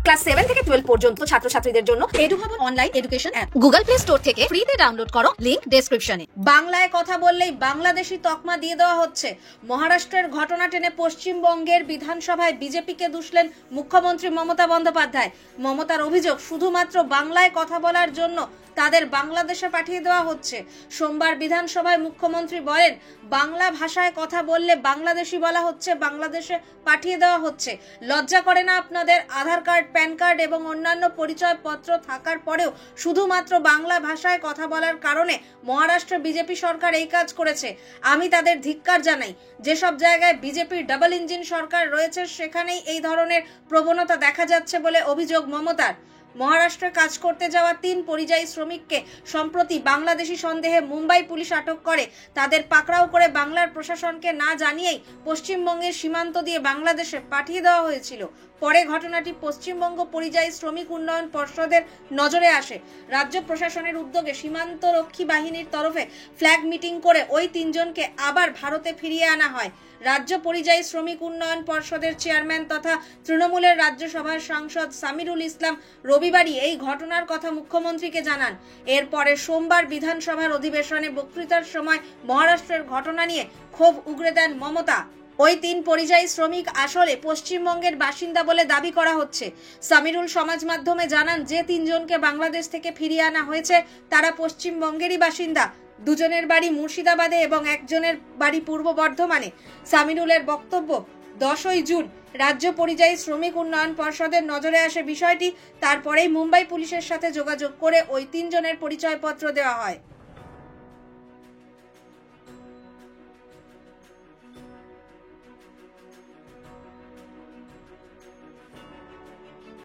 Class 7 থেকে 12 পর্যন্ত ছাত্রছাত্রীদের জন্য Edubhavan online education app Google Play Store থেকে ফ্রিতে ডাউনলোড করো, লিংক ডেসক্রিপশনে। বাংলায় কথা বললেই বাংলাদেশি তকমা দিয়ে দেওয়া হচ্ছে। মহারাষ্ট্রের ঘটনা টেনে পশ্চিমবঙ্গের বিধানসভায় বিজেপিকে দুষলেন মুখ্যমন্ত্রী মমতা বন্দ্যোপাধ্যায়। মমতার অভিযোগ, শুধুমাত্র বাংলায় কথা বলার জন্য তাদের বাংলাদেশে পাঠিয়ে দেওয়া হচ্ছে। সোমবার বিধানসভায় মুখ্যমন্ত্রী বলেন, বাংলা ভাষায় কথা বললে বাংলাদেশি বলা হচ্ছে, বাংলাদেশে পাঠিয়ে দেওয়া হচ্ছে। লজ্জা করে না আপনাদের? আধার কার্ড, প্যান কার্ড এবং অন্যান্য পরিচয়পত্র থাকার পরেও শুধুমাত্র বাংলা ভাষায় কথা বলার কারণে মহারাষ্ট্র বিজেপি সরকার এই কাজ করেছে। আমি তাদের ধিক্কার জানাই। যেসব জায়গায় বিজেপির ডাবল ইঞ্জিন সরকার রয়েছে সেখানেই এই ধরনের প্রবণতা দেখা যাচ্ছে বলে অভিযোগ মমতার। মহারাষ্ট্রে কাজ করতে যাওয়া 3 পরিযায়ী শ্রমিককে সম্প্রতি বাংলাদেশি সন্দেহে মুম্বাই পুলিশ আটক করে। তাদের পাকড়াও করে বাংলার প্রশাসনকে না জানিয়েই পশ্চিমবঙ্গের সীমান্ত দিয়ে বাংলাদেশে পাঠিয়ে দেওয়া হয়েছিল। পরে ঘটনাটি পশ্চিমবঙ্গ পরিযায়ী শ্রমিক উন্নয়ন পর্ষদের নজরে আসে। রাজ্য প্রশাসনের উদ্যোগে সীমান্ত রক্ষী বাহিনীর তরফে ফ্ল্যাগ মিটিং করে ওই 3 জনকে আবার ভারতে ফিরিয়ে আনা হয়। রাজ্য পরিযায়ী শ্রমিক উন্নয়ন পর্ষদের চেয়ারম্যান তথা তৃণমূলের রাজ্যসভার সাংসদ সামিরুল ইসলাম রবিবারই এই ঘটনার কথা মুখ্যমন্ত্রীকে জানান। এরপরে সোমবার বিধানসভার অধিবেশনে বক্তৃতার সময় মহারাষ্ট্রের ঘটনা নিয়ে ক্ষোভ উগরে দেন মমতা। ওই 3 পরিযায়ী শ্রমিক আসলে পশ্চিমবঙ্গের বাসিন্দা বলে দাবি করা হচ্ছে। সামিরুল সমাজ মাধ্যমে জানান, যে 3 জনকে বাংলাদেশ থেকে ফিরিয়ে আনা হয়েছে তারা পশ্চিমবঙ্গেরই বাসিন্দা। 2 জনের বাড়ি মুর্শিদাবাদে এবং 1 জনের বাড়ি পূর্ব বর্ধমানে। সামিরুলের বক্তব্য, 10ই জুন রাজ্য পরিযায়ী শ্রমিক উন্নয়ন পর্ষদের নজরে আসে বিষয়টি। তারপরেই মুম্বাই পুলিশের সাথে যোগাযোগ করে ওই 3 জনের পরিচয়পত্র দেওয়া হয়।